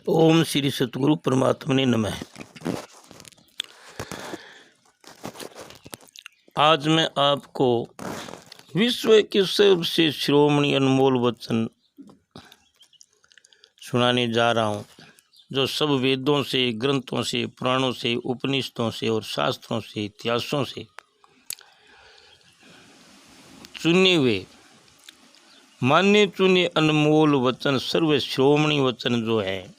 ओम श्री सतगुरु परमात्मने नमः। आज मैं आपको विश्व के सबसे शिरोमणि अनमोल वचन सुनाने जा रहा हूँ, जो सब वेदों से, ग्रंथों से, पुराणों से, उपनिषदों से और शास्त्रों से, इतिहासों से चुने हुए मान्य चुने अनमोल वचन, सर्व शिरोमणि वचन जो है,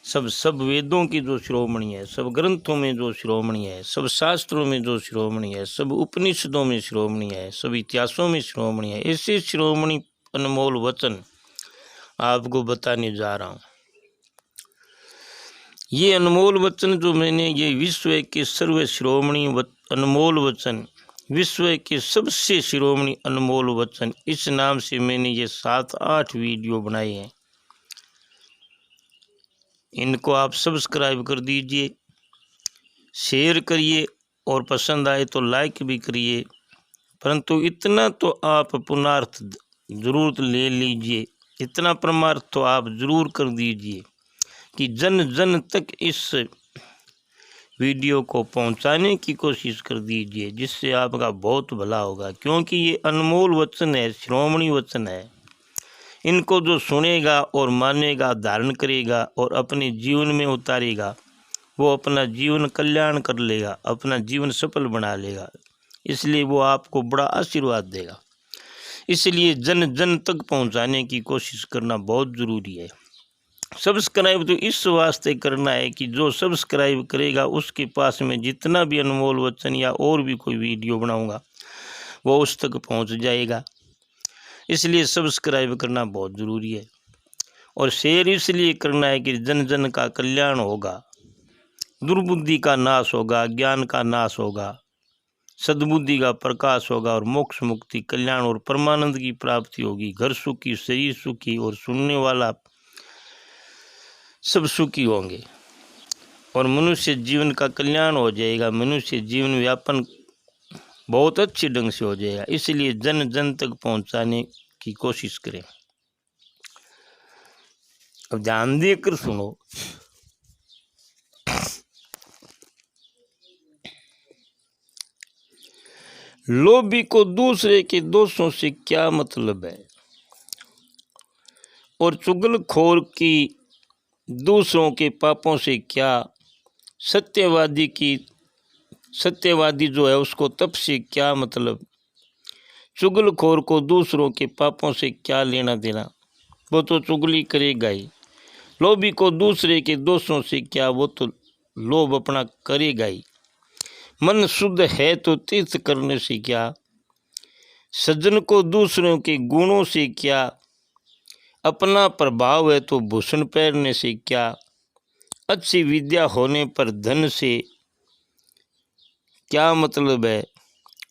सब वेदों की जो शिरोमणि है, सब ग्रंथों में जो शिरोमणि है, सब शास्त्रों में जो शिरोमणि है, सब उपनिषदों में शिरोमणि है, सब इतिहासों में शिरोमणि है, ऐसे शिरोमणि अनमोल वचन आपको बताने जा रहा हूँ। ये अनमोल वचन जो मैंने, ये विश्व के सर्व शिरोमणि अनमोल वचन, विश्व के सबसे शिरोमणि अनमोल वचन, इस नाम से मैंने ये 7-8 वीडियो बनाए हैं। इनको आप सब्सक्राइब कर दीजिए, शेयर करिए और पसंद आए तो लाइक भी करिए। परंतु इतना तो आप पुणार्थ जरूर ले लीजिए, इतना परमार्थ तो आप जरूर कर दीजिए कि जन जन तक इस वीडियो को पहुंचाने की कोशिश कर दीजिए, जिससे आपका बहुत भला होगा। क्योंकि ये अनमोल वचन है, शिरोमणि वचन है। इनको जो सुनेगा और मानेगा, धारण करेगा और अपने जीवन में उतारेगा, वो अपना जीवन कल्याण कर लेगा, अपना जीवन सफल बना लेगा। इसलिए वो आपको बड़ा आशीर्वाद देगा। इसलिए जन जन तक पहुंचाने की कोशिश करना बहुत ज़रूरी है। सब्सक्राइब तो इस वास्ते करना है कि जो सब्सक्राइब करेगा उसके पास में जितना भी अनमोल वचन या और भी कोई वीडियो बनाऊंगा वो उस तक पहुंच जाएगा। इसलिए सब्सक्राइब करना बहुत ज़रूरी है और शेयर इसलिए करना है कि जन जन का कल्याण होगा, दुर्बुद्धि का नाश होगा, ज्ञान का नाश होगा, सद्बुद्धि का प्रकाश होगा और मोक्ष मुक्ति, कल्याण और परमानंद की प्राप्ति होगी। घर सुखी, शरीर सुखी और सुनने वाला सब सुखी होंगे और मनुष्य जीवन का कल्याण हो जाएगा। मनुष्य जीवन व्यापन बहुत अच्छे ढंग से हो जाएगा। इसलिए जन जन तक पहुंचाने की कोशिश करें। अब ध्यान देकर सुनो। लोभी को दूसरे के दोषों से क्या मतलब है, और चुगलखोर की दूसरों के पापों से क्या, सत्यवादी जो है उसको तप से क्या मतलब, चुगलखोर को दूसरों के पापों से क्या लेना देना, वो तो चुगली करेगा ही। लोभी को दूसरे के दोषों से क्या, वो तो लोभ अपना करेगा ही। मन शुद्ध है तो तीर्थ करने से क्या, सज्जन को दूसरों के गुणों से क्या, अपना प्रभाव है तो भूषण पहनने से क्या, अच्छी विद्या होने पर धन से क्या मतलब है,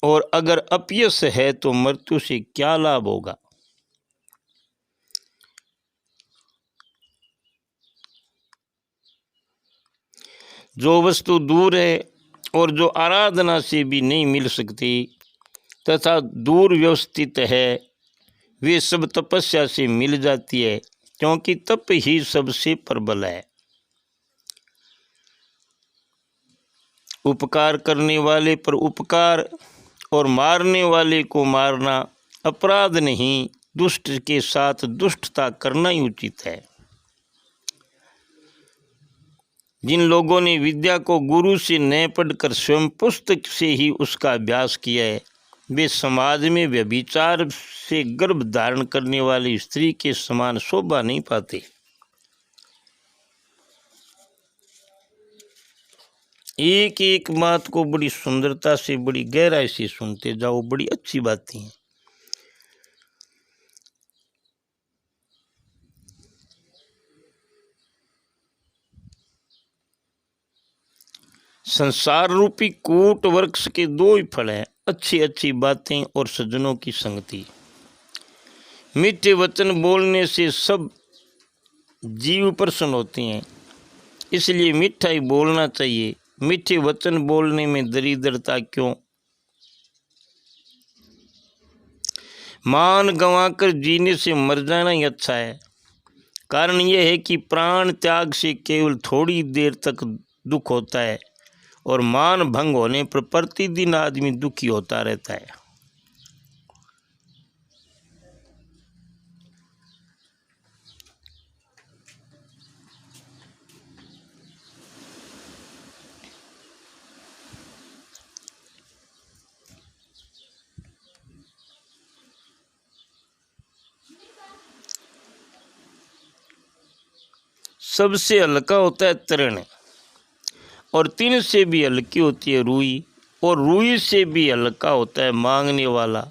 और अगर अपयश है तो मृत्यु से क्या लाभ होगा। जो वस्तु दूर है और जो आराधना से भी नहीं मिल सकती तथा दूर व्यवस्थित है, वे सब तपस्या से मिल जाती है, क्योंकि तप ही सबसे प्रबल है। उपकार करने वाले पर उपकार और मारने वाले को मारना अपराध नहीं, दुष्ट के साथ दुष्टता करना ही उचित है। जिन लोगों ने विद्या को गुरु से न पढ़कर स्वयं पुस्तक से ही उसका अभ्यास किया है, वे समाज में व्यभिचार से गर्भ धारण करने वाली स्त्री के समान शोभा नहीं पाते। एक एक बात को बड़ी सुंदरता से, बड़ी गहराई से सुनते जाओ, बड़ी अच्छी बातें हैं। संसार रूपी कूट वृक्ष के दो ही फल हैं, अच्छी अच्छी बातें और सज्जनों की संगति। मीठे वचन बोलने से सब जीव प्रसन्न होते हैं, इसलिए मीठा ही बोलना चाहिए। मीठे वचन बोलने में दरिद्रता क्यों। मान गंवाकर जीने से मर जाना ही अच्छा है। कारण यह है कि प्राण त्याग से केवल थोड़ी देर तक दुख होता है और मान भंग होने पर प्रतिदिन आदमी दुखी होता रहता है। सबसे हल्का होता है तृण, और तीन से भी हल्की होती है रुई, और रुई से भी हल्का होता है मांगने वाला।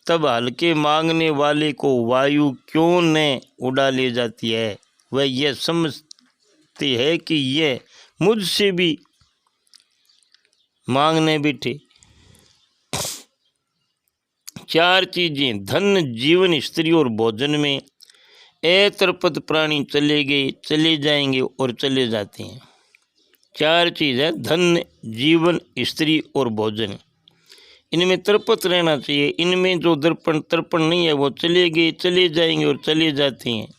तब हल्के मांगने वाले को वायु क्यों न उड़ा ले जाती है? वह यह समझती है कि यह मुझसे भी मांगने बैठे। चार चीजें धन, जीवन, स्त्री और भोजन में अतृप्त प्राणी चले गए, चले जाएंगे और चले जाते हैं। चार चीज़ है धन, जीवन, स्त्री और भोजन। इनमें तृप्त रहना चाहिए। इनमें जो दर्पण तर्पण नहीं है वो चले गए, चले जाएंगे और चले जाते हैं।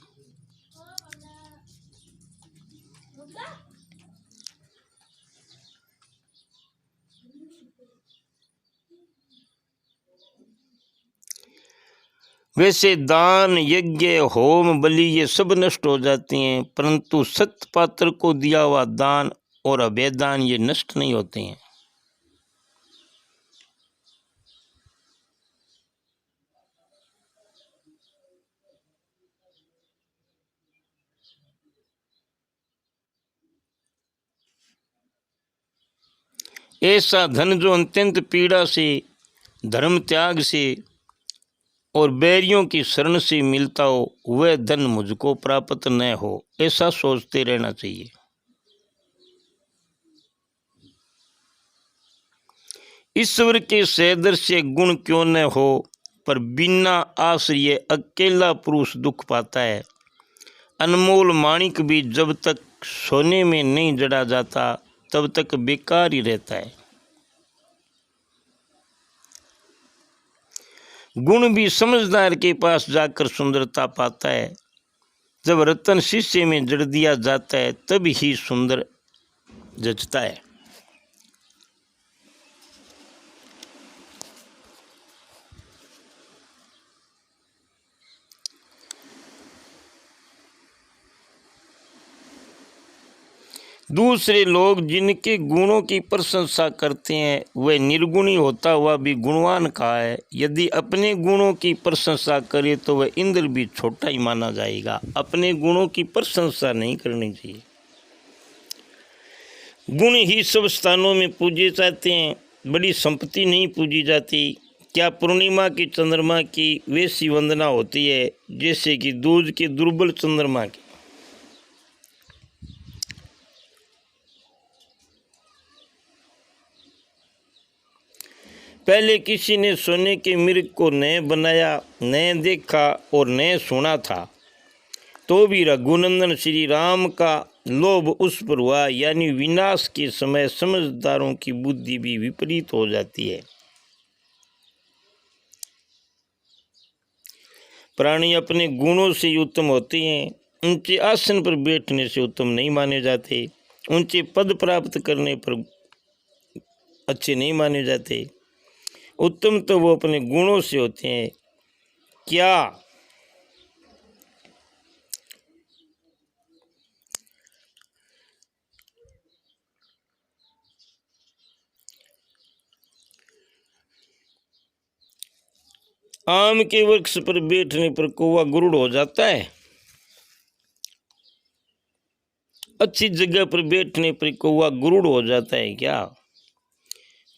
वैसे दान, यज्ञ, होम, बलि ये सब नष्ट हो जाते हैं, परंतु सत्य पात्र को दिया हुआ दान और अभय दान ये नष्ट नहीं होते हैं। ऐसा धन जो अत्यंत पीड़ा से, धर्म त्याग से और बैरियों की शरण से मिलता हो, वह धन मुझको प्राप्त न हो, ऐसा सोचते रहना चाहिए। ईश्वर के सदृश्य गुण क्यों न हो, पर बिना आश्रय अकेला पुरुष दुख पाता है। अनमोल माणिक भी जब तक सोने में नहीं जड़ा जाता तब तक बेकार ही रहता है। गुण भी समझदार के पास जाकर सुंदरता पाता है। जब रतन शीशे में जड़ दिया जाता है तब ही सुंदर जचता है। दूसरे लोग जिनके गुणों की प्रशंसा करते हैं वह निर्गुणी होता हुआ भी गुणवान कहा है। यदि अपने गुणों की प्रशंसा करे तो वह इंद्र भी छोटा ही माना जाएगा। अपने गुणों की प्रशंसा नहीं करनी चाहिए। गुण ही सब स्थानों में पूजे जाते हैं, बड़ी संपत्ति नहीं पूजी जाती। क्या पूर्णिमा की चंद्रमा की वैसी वंदना होती है जैसे कि दूज के दुर्बल चंद्रमा की? पहले किसी ने सोने के मृग को न बनाया, न देखा और न सुना था, तो भी रघुनंदन श्री राम का लोभ उस पर हुआ। यानी विनाश के समय समझदारों की बुद्धि भी विपरीत हो जाती है। प्राणी अपने गुणों से उत्तम होते हैं, ऊंचे आसन पर बैठने से उत्तम नहीं माने जाते, ऊंचे पद प्राप्त करने पर अच्छे नहीं माने जाते। उत्तम तो वो अपने गुणों से होते हैं। क्या आम के वृक्ष पर बैठने पर कौवा गुरुड़ हो जाता है? अच्छी जगह पर बैठने पर कौवा गुरुड़ हो जाता है क्या?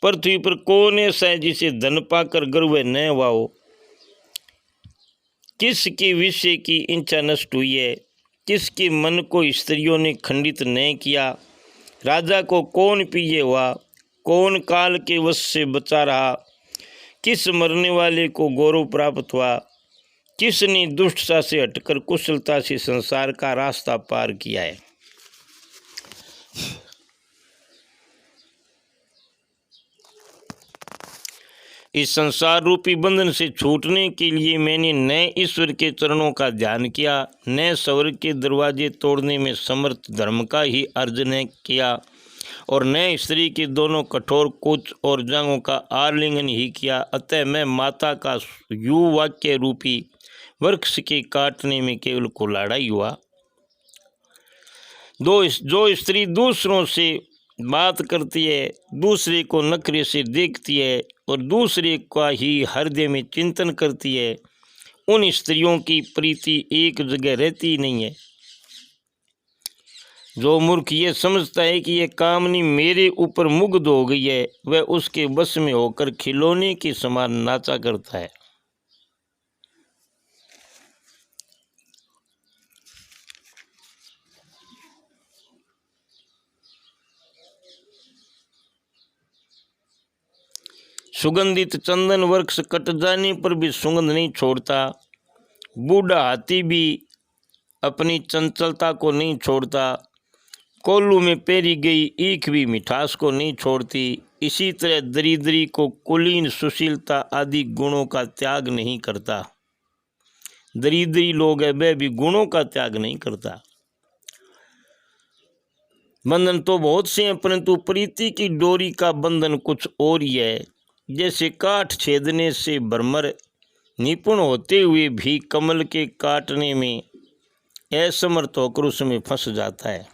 पृथ्वी पर कौन ऐसा है जिसे धन पाकर गर्व न हुआ हो? किसके विषय की इच्छा नष्ट हुई है? किसके मन को स्त्रियों ने खंडित न किया? राजा को कौन प्रिय हुआ? कौन काल के वश से बचा रहा? किस मरने वाले को गौरव प्राप्त हुआ? किसने दुष्टता से हटकर कुशलता से संसार का रास्ता पार किया है? इस संसार रूपी बंधन से छूटने के लिए मैंने नए ईश्वर के चरणों का ध्यान किया, नए स्वर्ग के दरवाजे तोड़ने में समर्थ धर्म का ही अर्जन किया और नए स्त्री के दोनों कठोर कुच और जांघों का आलिंगन ही किया। अतः मैं माता का यु वाक्य रूपी वृक्ष के काटने में केवल कुलाड़ा ही हुआ। जो स्त्री दूसरों से बात करती है, दूसरे को नखरे से देखती है और दूसरे का ही हृदय में चिंतन करती है, उन स्त्रियों की प्रीति एक जगह रहती नहीं है। जो मूर्ख ये समझता है कि यह कामनी मेरे ऊपर मुग्ध हो गई है, वह उसके बस में होकर खिलौने के समान नाचा करता है। सुगंधित चंदन वृक्ष कट जाने पर भी सुगंध नहीं छोड़ता। बूढ़ा हाथी भी अपनी चंचलता को नहीं छोड़ता। कोल्लू में पेरी गई ईख भी मिठास को नहीं छोड़ती। इसी तरह दरिद्री को कुलीन, सुशीलता आदि गुणों का त्याग नहीं करता। दरिद्री लोग है, वह भी गुणों का त्याग नहीं करता। बंधन तो बहुत से हैं, परंतु प्रीति की डोरी का बंधन कुछ और ही है। जैसे काठ छेदने से भ्रमर निपुण होते हुए भी कमल के काटने में असमर्थ होकर उसमें फंस जाता है।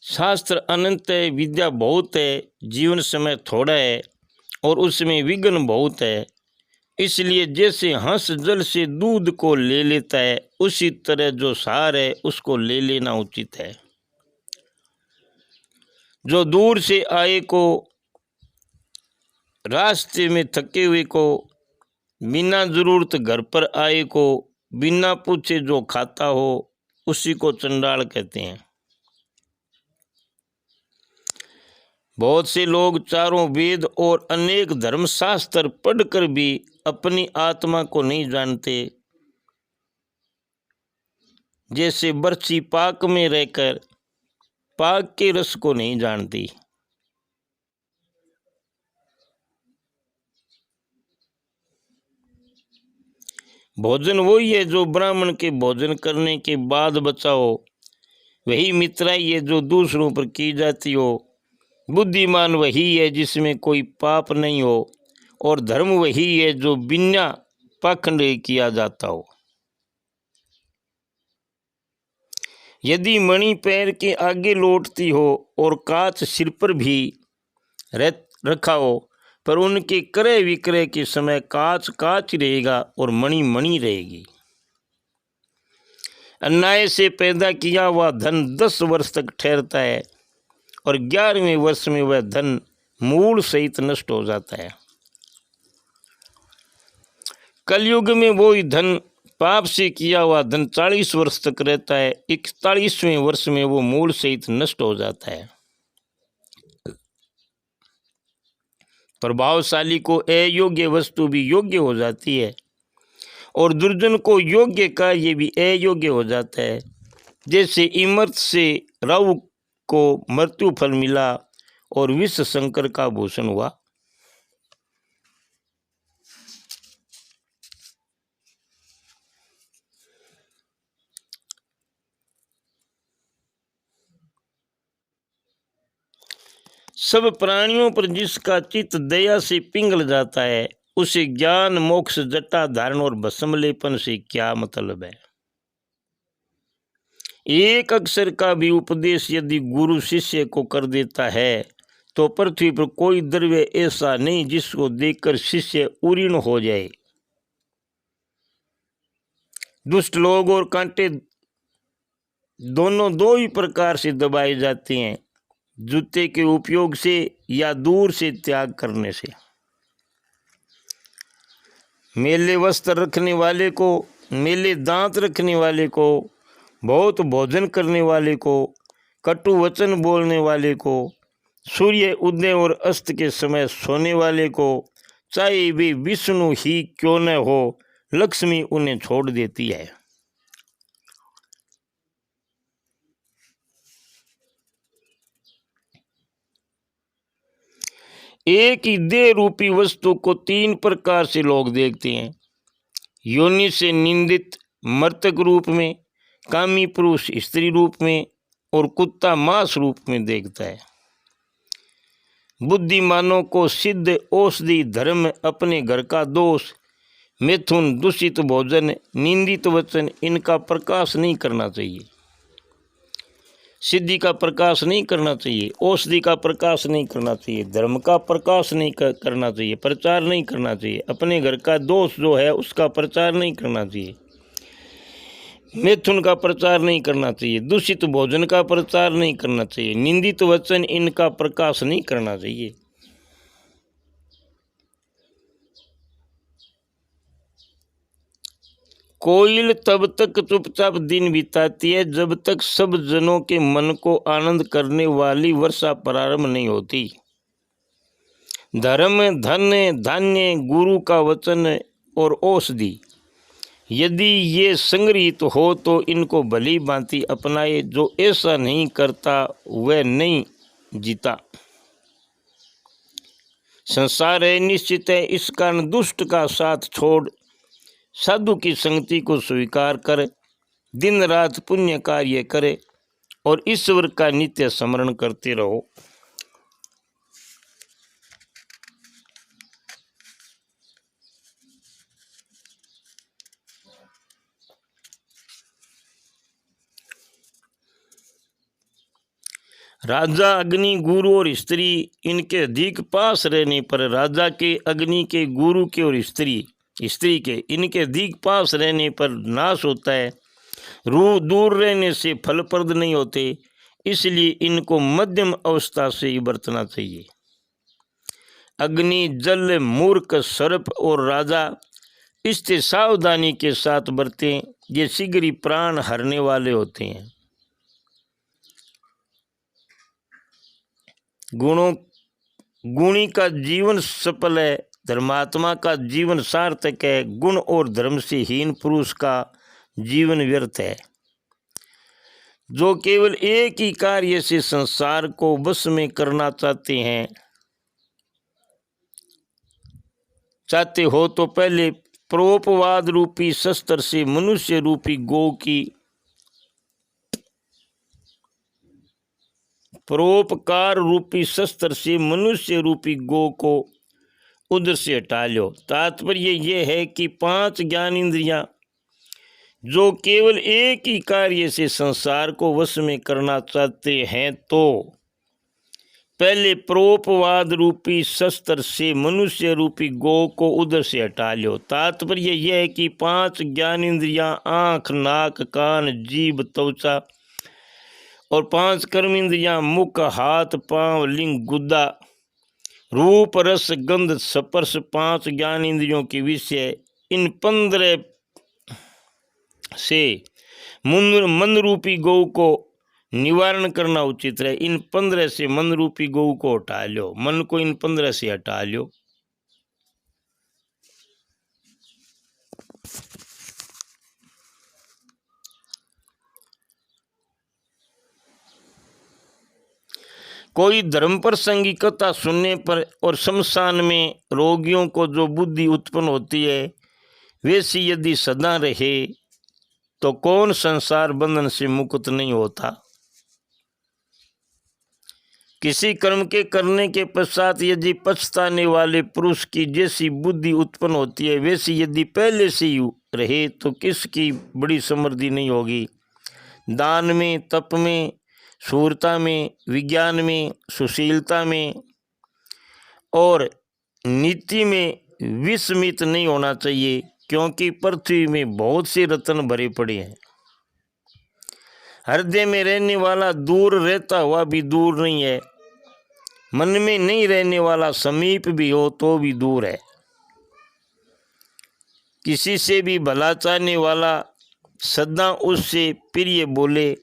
शास्त्र अनंत है, विद्या बहुत है, जीवन समय थोड़ा है और उसमें विघ्न बहुत है। इसलिए जैसे हंस जल से दूध को ले लेता है, उसी तरह जो सार है उसको ले लेना उचित है। जो दूर से आए को, रास्ते में थके हुए को, बिना जरूरत घर पर आए को, बिना पूछे जो खाता हो, उसी को चंडाल कहते हैं। बहुत से लोग चारों वेद और अनेक धर्मशास्त्र पढ़कर भी अपनी आत्मा को नहीं जानते। जैसे बरछी पाक में रहकर पाक के रस को नहीं जानती। भोजन वही है जो ब्राह्मण के भोजन करने के बाद बचा हो, वही मित्राई है जो दूसरों पर की जाती हो। बुद्धिमान वही है जिसमें कोई पाप नहीं हो, और धर्म वही है जो बिना पाखंड किया जाता हो। यदि मणि पैर के आगे लौटती हो और कांच सिर पर भी रखा हो, पर उनके क्रय विक्रय के समय कांच कांच रहेगा और मणि मणि रहेगी। अन्याय से पैदा किया हुआ धन 10 वर्ष तक ठहरता है और 11वें वर्ष में वह धन मूल सहित नष्ट हो जाता है। कलयुग में वही धन, पाप से किया हुआ धन 40 वर्ष तक रहता है। 41वें वर्ष में वो मूल सहित नष्ट हो जाता है। प्रभावशाली को अयोग्य वस्तु भी योग्य हो जाती है और दुर्जन को योग्य कार्य भी अयोग्य हो जाता है। जैसे इमर्त से राहु को मृत्यु फल मिला और विष शंकर का भूषण हुआ। सब प्राणियों पर जिसका चित्त दया से पिघल जाता है, उसे ज्ञान, मोक्ष, जटा धारण और भस्म लेपन से क्या मतलब है। एक अक्षर का भी उपदेश यदि गुरु शिष्य को कर देता है तो पृथ्वी पर कोई द्रव्य ऐसा नहीं जिसको देखकर शिष्य उरीण हो जाए। दुष्ट लोग और कांटे दोनों दो ही प्रकार से दबाए जाते हैं, जूते के उपयोग से या दूर से त्याग करने से। मेले वस्त्र रखने वाले को, मेले दांत रखने वाले को, बहुत भोजन करने वाले को, कटु वचन बोलने वाले को, सूर्य उदय और अस्त के समय सोने वाले को, चाहे वे विष्णु ही क्यों न हो, लक्ष्मी उन्हें छोड़ देती है। एक ही देह रूपी वस्तु को तीन प्रकार से लोग देखते हैं। योनि से निंदित मर्तक रूप में, कामी पुरुष स्त्री रूप में और कुत्ता मांस रूप में देखता है। बुद्धिमानों को सिद्ध औषधि, धर्म, अपने घर का दोष, मिथुन, दूषित भोजन, निंदित वचन, इनका प्रकाश नहीं करना चाहिए। सिद्धि का प्रकाश नहीं करना चाहिए, औषधि का प्रकाश नहीं करना चाहिए, धर्म का प्रकाश नहीं करना चाहिए, प्रचार नहीं करना चाहिए, अपने घर का दोष जो है उसका प्रचार नहीं करना चाहिए, मिथुन का प्रचार नहीं करना चाहिए, दूषित भोजन का प्रचार नहीं करना चाहिए, निंदित वचन, इनका प्रकाश नहीं करना चाहिए। कोयल तब तक चुपचाप दिन बिताती है जब तक सब जनों के मन को आनंद करने वाली वर्षा प्रारंभ नहीं होती। धर्म, धन, धान्य, गुरु का वचन और औषधि यदि ये संग्रहित हो तो इनको भली भांति अपनाए। जो ऐसा नहीं करता वह नहीं जीता। संसार है, निश्चित है, इस कारण दुष्ट का साथ छोड़ साधु की संगति को स्वीकार कर दिन रात पुण्य कार्य करे और ईश्वर का नित्य स्मरण करते रहो। राजा, अग्नि, गुरु और स्त्री, इनके अधिक पास रहने पर राजा के, अग्नि के, गुरु के और स्त्री के, इनके अधिक पास रहने पर नाश होता है। रूह दूर रहने से फलप्रद नहीं होते, इसलिए इनको मध्यम अवस्था से ही बरतना चाहिए। अग्नि, जल, मूर्ख, सर्प और राजा, इससे सावधानी के साथ बरतें, ये शीघ्र ही प्राण हरने वाले होते हैं। गुणी का जीवन सफल है, धर्मात्मा का जीवन सार्थक है। गुण और धर्म से हीन पुरुष का जीवन व्यर्थ है। जो केवल एक ही कार्य से संसार को बस में करना चाहते हो तो पहले परोपवाद रूपी शस्त्र से मनुष्य रूपी गौ की, परोपकार रूपी शस्त्र से मनुष्य रूपी गौ को उधर से हटा लो। तात्पर्य यह है कि 5 ज्ञान इंद्रियां जो केवल एक ही कार्य से संसार को वश में करना चाहते हैं तो पहले परोपवाद रूपी शस्त्र से मनुष्य रूपी गौ को उधर से हटा लो। तात्पर्य यह है कि 5 ज्ञान इंद्रियां आँख, नाक, कान, जीभ, त्वचा और 5 कर्म इंद्रियां मुख, हाथ, पांव, लिंग, गुद्दा, रूप, रस, गंध, स्पर्श, 5 ज्ञान इंद्रियों के विषय, इन 15 से मन रूपी गौ को निवारण करना उचित है। इन 15 से मन रूपी गौ को हटा लो, मन को इन 15 से हटा लो। कोई धर्म प्रसंगी कथा सुनने पर और शमशान में रोगियों को जो बुद्धि उत्पन्न होती है वैसी यदि सदा रहे तो कौन संसार बंधन से मुक्त नहीं होता। किसी कर्म के करने के पश्चात यदि पछताने वाले पुरुष की जैसी बुद्धि उत्पन्न होती है वैसी यदि पहले से ही रहे तो किसकी बड़ी समृद्धि नहीं होगी। दान में, तप में, शूरता में, विज्ञान में, सुशीलता में और नीति में विस्मित नहीं होना चाहिए, क्योंकि पृथ्वी में बहुत से रत्न भरे पड़े हैं। हृदय में रहने वाला दूर रहता हुआ भी दूर नहीं है, मन में नहीं रहने वाला समीप भी हो तो भी दूर है। किसी से भी भला चाहने वाला सदा उससे प्रिय बोले।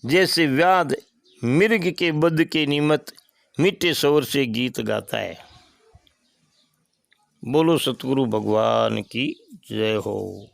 जैसे व्याध मृग के बध के निमित्त मीठे स्वर से गीत गाता है। बोलो सतगुरु भगवान की जय हो।